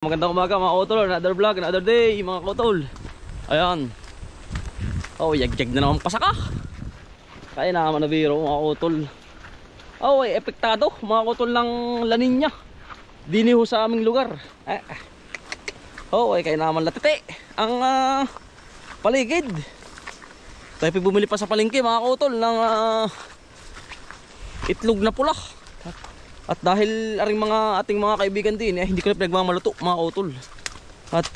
Magandang umaga mga kotol, another vlog, another day mga kotol. Ayan. Oh, yagyag na naman pasaka. Kaya naman na biro mga kotol. Oh, epektado mga kotol ng La Niña. Dini ho sa aming lugar. Oh, kaya naman latete ang paligid. Tayo bumili pa sa palengke mga kotol ng itlog na pula. At dahil aring ating mga kaibigan din hindi ko na pinagmamaluto mga kotol. At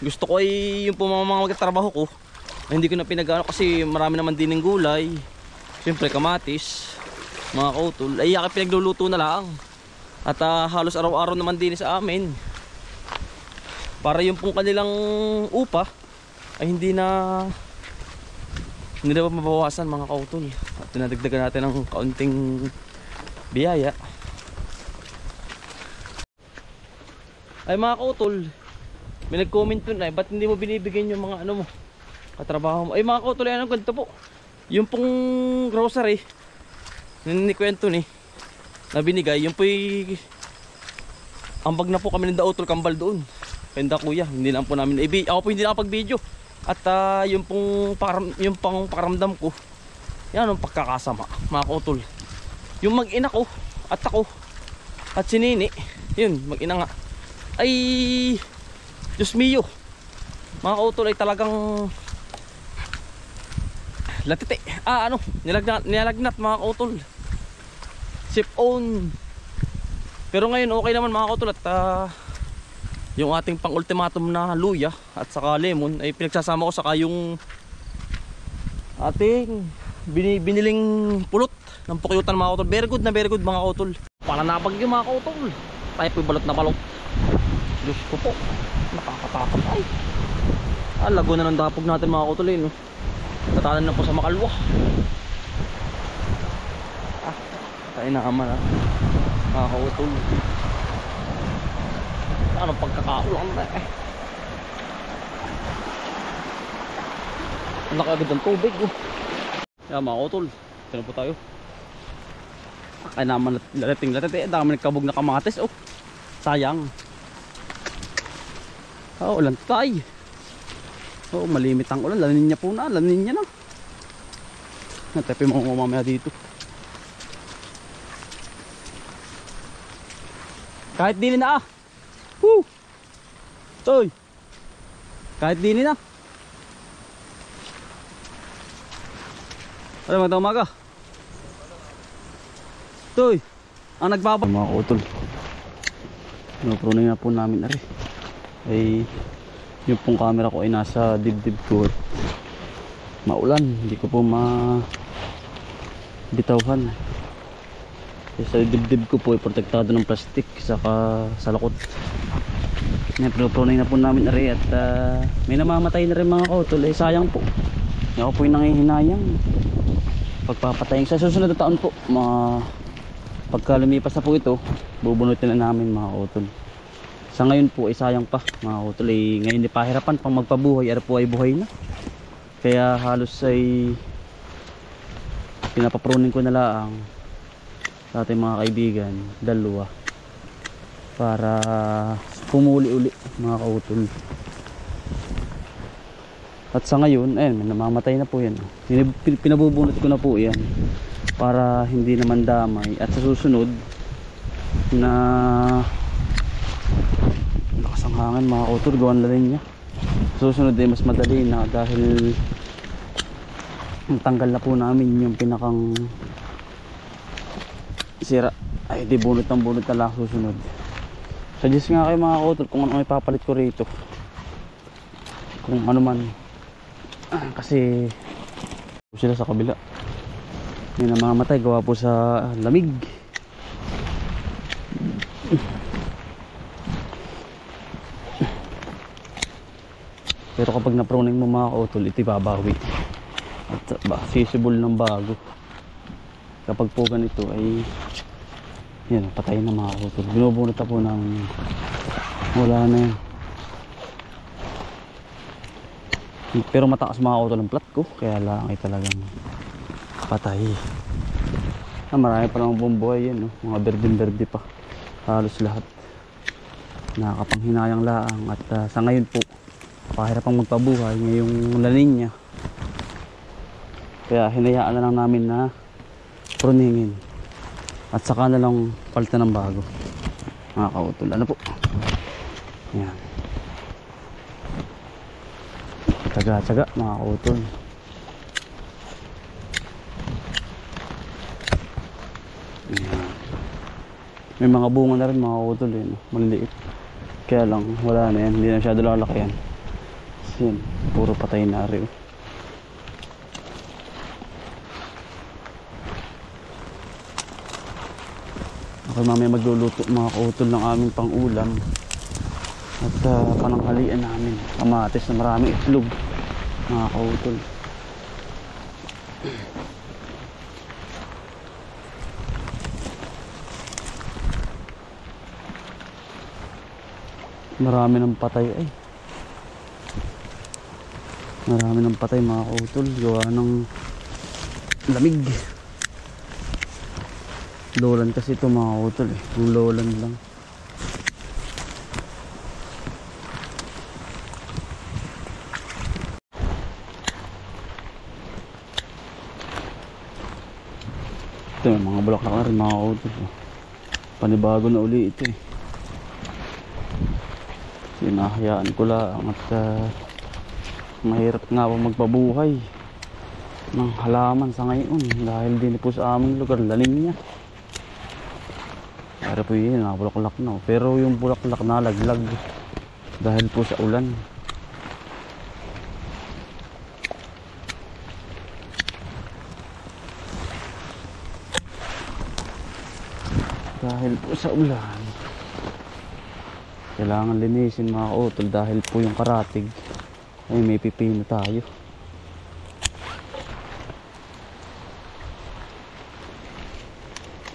gusto ko ay yung mga magtatrabaho ko hindi ko na pinagano kasi marami naman din ng gulay. Siyempre kamatis mga kotol ay pinagluluto na lang. At halos araw-araw naman din sa amin. Para yung pong kanilang upa ay hindi na mabawasan mga kautol. At tinadagdagan natin ng kaunting biyaya. Ay mga kautol, may nag-comment dun ba't hindi mo binibigyan yung mga ano mo katrabaho mo. Ay mga kautol, ano ganito po, yung pong grocery kwento ni na binigay, yung po'y ambag na po kami ng dautol kambal doon. Kanda kuya, hindi lang po namin ako po hindi nakapag-video. At yung pang pakaramdam ko, yan ang pagkakasama mga kautol. Yung mag-ina ko at ako at si Nini, yun mag-ina nga, ay Diyos mio mga kautol, ay talagang latite, nilalagnat mga kautol, sip on. Pero ngayon okay naman mga kautol. At yung ating pang ultimatum na luya at saka lemon ay pinagsasama ko saka yung ating biniling pulot ng pukyutan mga kautol. Very good mga kautol. Pananabag yung mga kautol. Tayo po balot na balot. Diyos ko po, nakakatakot ay. Lago na ng dapog natin mga kautol no? Tatanan na po sa makalwa. Tayo na kaman mga kautol. Ano pagkakaulan na ang laki agad ng tubig Yan mga kautol, sino po tayo? Kaya naman lating dami nagkabog na kamatis sayang. Ulan tayo. Malimit ang ulan, lanin niya po na, lanin niya na. Natapi mo mamaya dito. Kahit din na Toy. Kahit din na. Ano magandang umaga. Toy. Ang nagbaba mga kautol. Pruning na po namin ay yung pong camera ko ay nasa dibdib ko. Maulan, hindi ko po bitawhan. Sa dibdib ko po ay protektado ng plastic saka sa lakot. Pruning na po namin at may namamatay na rin mga kautol. Sayang po. Ako po yung nangihinayang pagpapatayin sa susunod na taon po. Pagka lumipas na po ito, bubunutin na namin mga kautol. Sa ngayon po ay sayang pa mga kautol. Ngayon di pahirapan pang magpabuhay, po ay buhay na. Kaya halos ay pinapapruning ko na lang sa ating mga kaibigan, dalawa, para pumuli uli mga kautol. At sa ngayon namamatay na po yan. Pinabubunot ko na po yan para hindi naman damay. At sa susunod na lakas ang hangin mga kautol, gawan na rin niya. Susunod mas madali na dahil tanggal na po namin yung pinakang sira. Di bunot na lang susunod. Suggest nga kayo mga kautol kung ano may papalit ko rito, kung ano man, kasi sila sa kabila may namamatay gawa po sa lamig. Pero kapag na-pruning mo mga kautol, ito babawi at feasible ng bago. Kapag po ganito ay yan, patay na mga kautol. Binubunot na po ng wala na yan. Pero mataas mga kautol ang plat ko, kaya lang ay talagang patay. Marami pa lang bumbuhay yan, mga berdeng-berde pa. halos lahat nakakapanghinayang laang. At sa ngayon po pahirap ang magpabuhay ngayong La Nina, kaya hinayaan na lang namin na pruningin at saka na lang palitan ng bago mga kautol. Ano po, yan, tsaga-tsaga mga kautol. Yan. May mga bunga na rin mga kautol eh, no? Maliliit, kaya lang wala na yan, hindi na masyado lalaki yan. Yan, puro patay na rin. Ako mamaya magluluto mga kautol ng aming pang-ulam at pananghalian namin. Kamatis na maraming itlog mga kautol. Marami ng patay ay. Marami ng patay mga kautol, gawa ng lamig. Lolan kasi ito mga kautol eh, yung lolan lang. Ito yung mga bulaklak na rin mga kautol. Panibago na uli ito eh. Sinahayaan ko lang at mahirap nga po magpabuhay ng halaman sa ngayon dahil din po sa aming lugar La Nina. Pero po yun, nakabulaklak na. Pero yung bulaklak nalaglag dahil po sa ulan. Dahil po sa ulan, kailangan linisin mga kautol dahil po yung karatig ay may pipino tayo.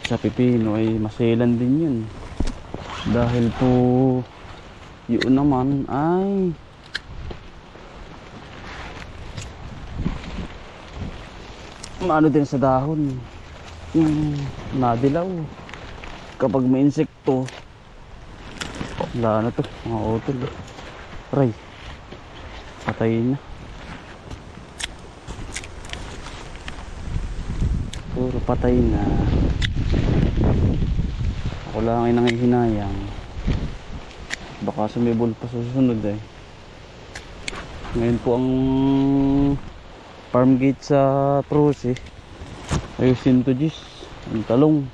Sa pipino ay maselan din yun dahil po yun naman ay maano din sa dahon, yung nadilaw kapag may insekto. Wala na to mga utol, aray, patayin na, puro patay na. Ako lang ay nangihinayang baka sumibol pa susunod eh. Ngayon po ang farm gate sa Prose ayusin to Gis, ang talong.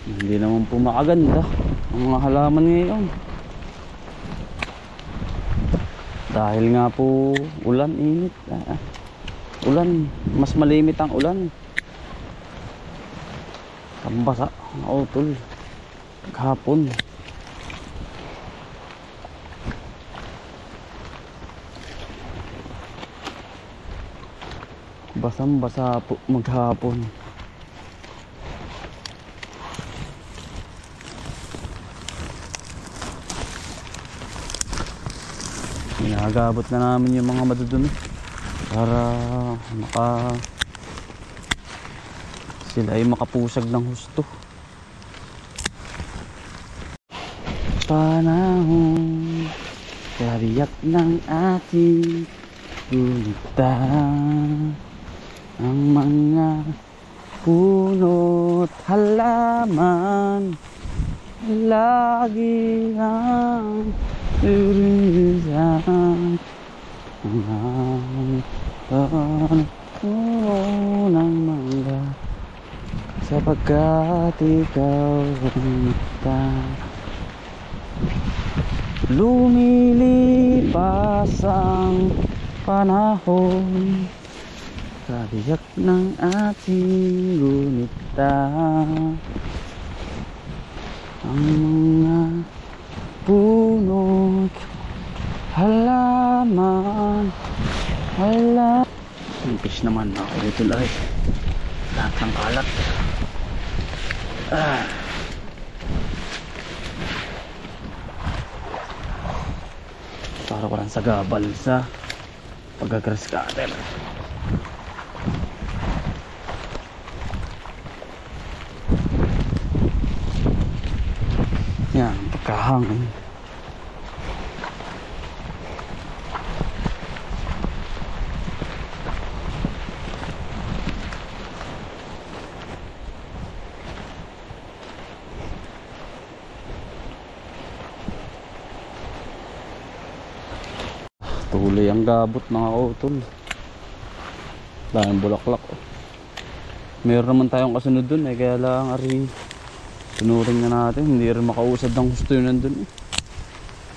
Hindi naman po makaganda ang mga halaman ngayon dahil nga po ulan, init, ulan, mas malimit ang ulan. Tambasa ang utol kahapon. Basang-basa po maghapon. Inagabot na namin yung mga madudumi para sila ay makapusag ng husto. Panahon kariyak ng ating gunita, ang mga puno't halaman lagi ang irisan ang ng mangga sapagkat ikaw kita. Lumilipas ang panahon, kariyak ng ating gunita, ang mga puno't halaman Impis naman ako dito lang lahat ng kalat. Para ko lang sa gabal sa pagka-grass cutter. Yan, pagkahangin. Tuloy ang gabot mga kautol. Daming bulaklak. Meron naman tayong kasunod dun eh, kaya lang ari tunuring na natin, hindi rin makausad ng gusto yun nandun eh.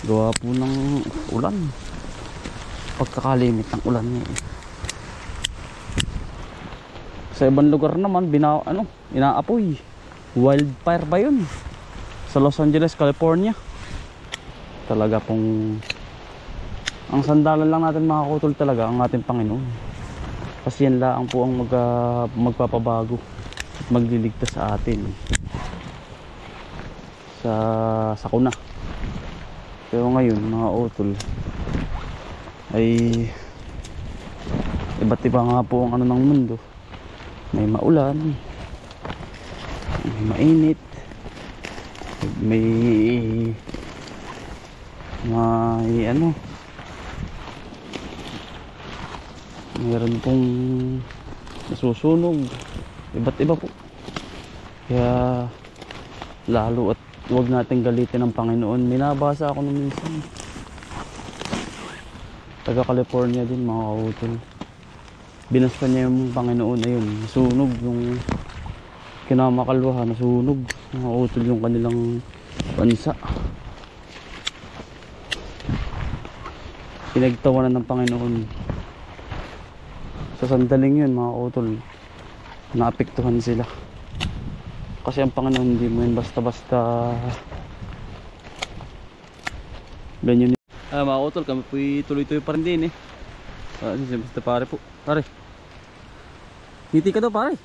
Gawa po ng ulan, pagkakalimit ng ulan eh. Sa ibang lugar naman inaapoy. Wildfire ba yun? Sa Los Angeles, California. Talaga pong ang sandalan lang natin mga kautol talaga ang ating Panginoon. Kasi yan lang po ang magpapabago at magliligtas sa atin sa sakuna. Pero ngayon mga kautol ay iba't iba nga po ang ano ng mundo. May maulan, may mainit, may meron pong nasusunog, iba't iba po. Kaya lalo at huwag natin galitin ang Panginoon. Minabasa ako nung minsan, taga California din mga kautol, binasta niya yung Panginoon. Ayun, nasunog yung kinamakalwa, nasunog mga kautol yung kanilang bansa. Pinagtawanan ng Panginoon. Sa sandaling yun mga kautol, naapektuhan sila. Kasi ang Panginoon hindi mo yun basta-basta ganyan. Mga kautol, kami po tuloy-tuloy pa rin din eh. Basta pare po. Pare, ngiti ka daw pare.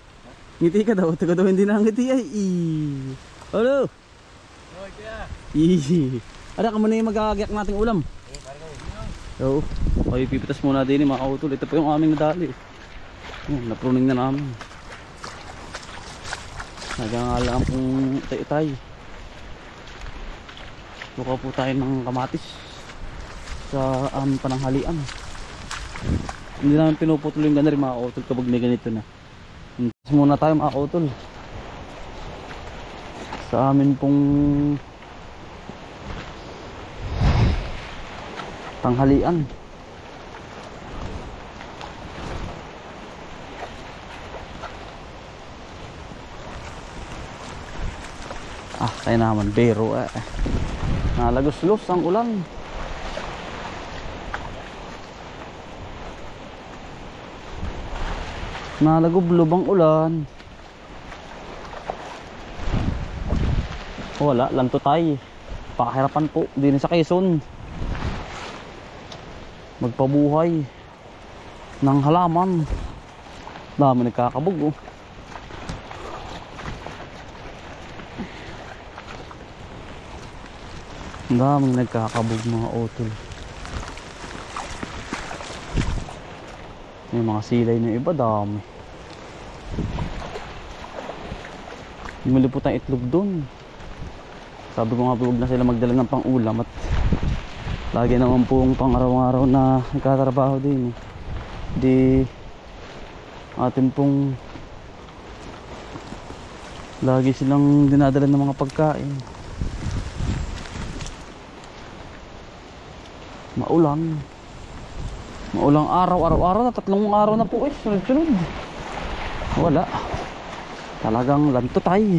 Ngiti ka daw. Taga daw hindi nakangiti ay. Hello. Hoy kaya. Ada ka muna yung magagayak nating ulam. Oo. Okay, pipitas muna din mga kautol. Ito po yung aming nadali. Napruning na namin. Nagangala pong tay-tay. Buka po tayo ng kamatis sa aming pananghalian. Hindi namin pinuputol yung gana rin mga kautol kapag may ganito na. Pipitas muna tayo mga kautol sa amin pong tanghalian. Kaya naman bero eh. Nalagos-los ang ulan. Nalagublob ang ulan. Wala, lanto tayo. Pakahirapan po din sa Quezon magpabuhay ng halaman. Dami nagkakabog oh. Daming nagkakabog mga utol. May mga silay na iba, dami. Bumili po tayong itlog doon. Sabi ko nga po huwag na sila magdala ng pang-ulam at lagi naman pong pang-araw-araw na nagkatrabaho din eh. Di atin pong lagi silang dinadala ng mga pagkain. Maulang araw-araw na 3 araw na po eh, sunod-sunod. Wala, talagang lanto tayo.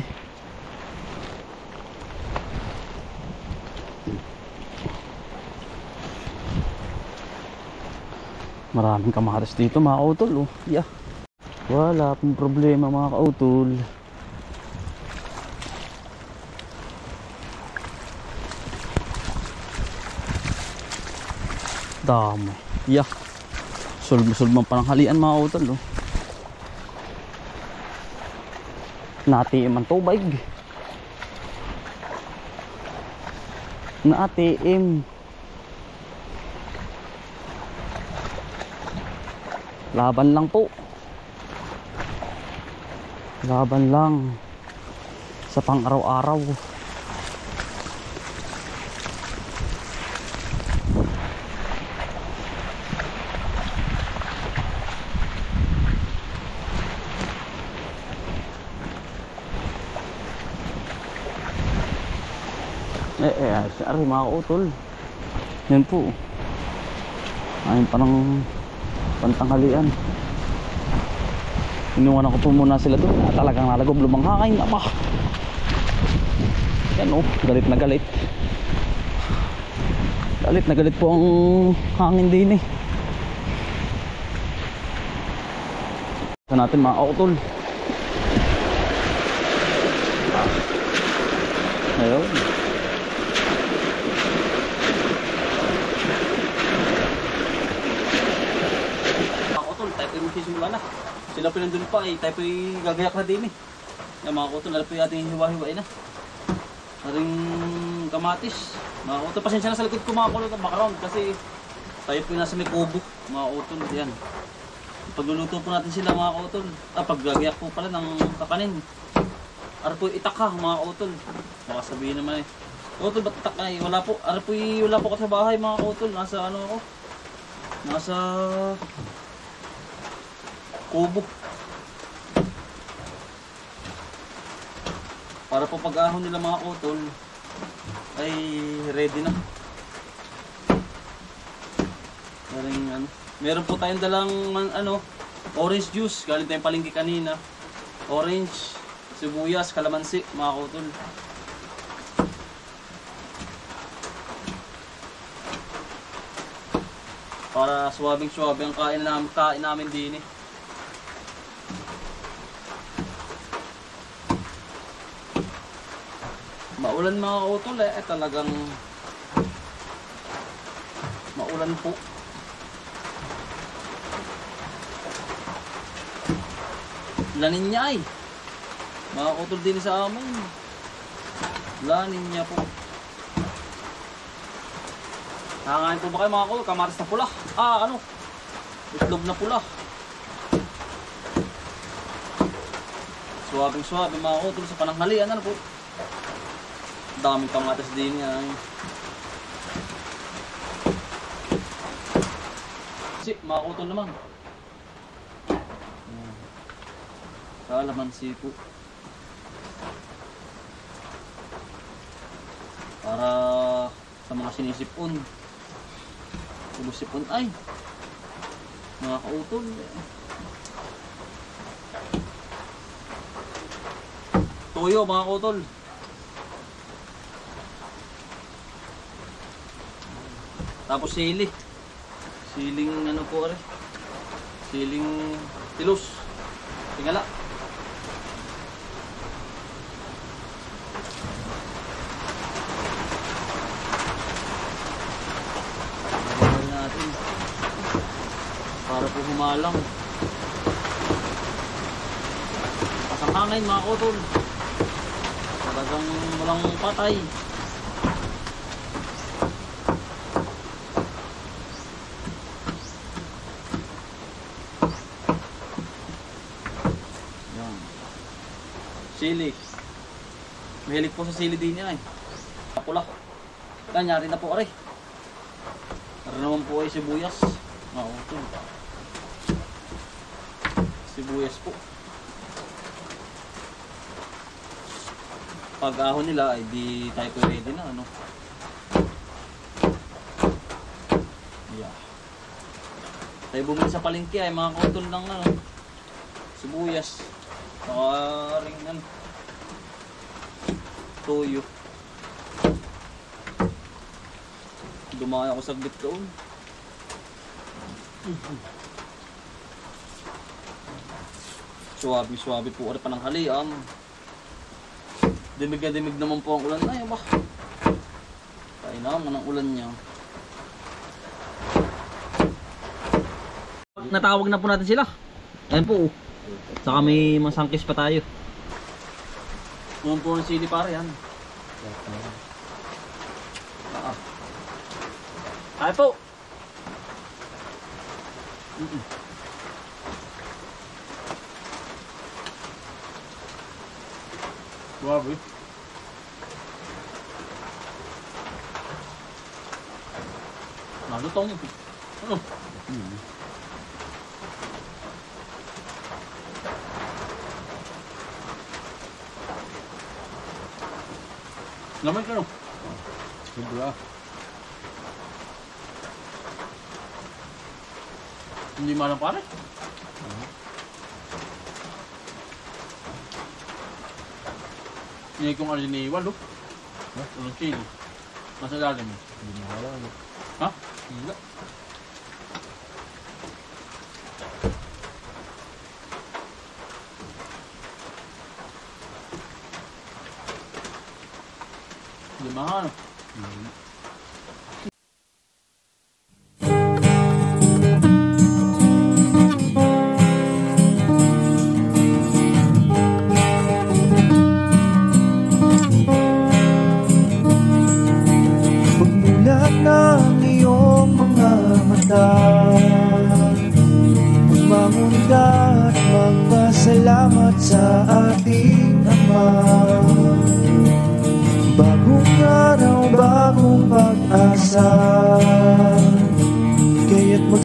Maraming kamatis dito mga kautol oh. Yeah. Wala pong problema mga kautol. Dami. Yeah. Sulb-sulbang pananghalian mga kautol oh. Natiim ang tubig. Natiim. Laban lang po. Laban lang sa pang-araw-araw. Sorry mga kautol. Yan po. Ayun pa ng pantanghalian. Inuwan ko po muna sila doon. Talagang nalagob lumanghain. Aba. Yan oh, galit na galit. Galit na galit po ang hangin din eh. Ito natin mga kautol. Ayun. Tayo po yung magsisimula na. Sila po nandun pa eh. Tayo po yung gagayak na din eh. Yan mga kautol, alam po yung ating hiwa-hiwain na. Ating kamatis. Mga kautol, pasensya na sa likod ko mga kautol na background kasi tayo po yung nasa may kubo. Mga kautol, yan. Pagluluto po natin sila mga kautol. Paggagayak po pala ng kakanin. Ara po itak ha mga kautol. Baka sabihin naman eh. Kautol ba't itak ay? Wala po. Ara po wala po ako sa bahay mga kautol. Nasa ano ako? Nasa kubo. Para po pag-ahon nila mga kautol ay ready na. Ano. Meron po tayong dalang orange juice. Galing tayong palengke kanina. Orange, sibuyas, kalamansi mga kautol. Para suwabing-suwabe ang kain namin din eh. Maulan mga kautol eh, talagang maulan po. Lanin niya ay mga kautol din sa amin. Lanin niya po. Nangangain po ba kayo mga kautol? Kamatis na pula. Itlog na pula. Suwabing suwabe mga kautol sa pananghalian. Ano po? Daming kamatis din yan. Si, makakutol naman. Kalamansi po. Para sa mga sinisipon. Sipon ay. Mga kautol. Toyo mga kautol. Tapos sili. Siling ano po rin. Siling tilos. Tingala. Ayan natin. Para po humalang. Pasangangin mga kautol. Talagang walang patay. Sili. Mahilig po sa sili din yan eh. Pula. Kanyari na po aray. Para naman po ay sibuyas. Ito. Sibuyas po. Pag ahon nila ay di tayo po ready na ano. Yeah. Tayo bumili sa palengke ay mga kautol ng sibuyas. Saka ring toyo. Dumaya ako saglit doon. Suwabe po ari pananghalian. Dimig na dimig naman po ang ulan. Ay ba? Kaya naman ang ulan niya. Natawag na po natin sila. Ayan po. Saka may masangkis pa tayo. Ngayon po ang sili para yan. Ay po. Grabe. Nalutong yun. Ano? Lamay ka no? Sobra. Hindi malang pare. Hindi kong ano ni Walo. Anong chili? Nasa lalim mo. Hindi mo alam. Ha? Hila. Limahan. Pagmulat ng iyong mga mata, magmamunda at magpasalamat sa ating Ama. Bagong araw, bagong pag-asa,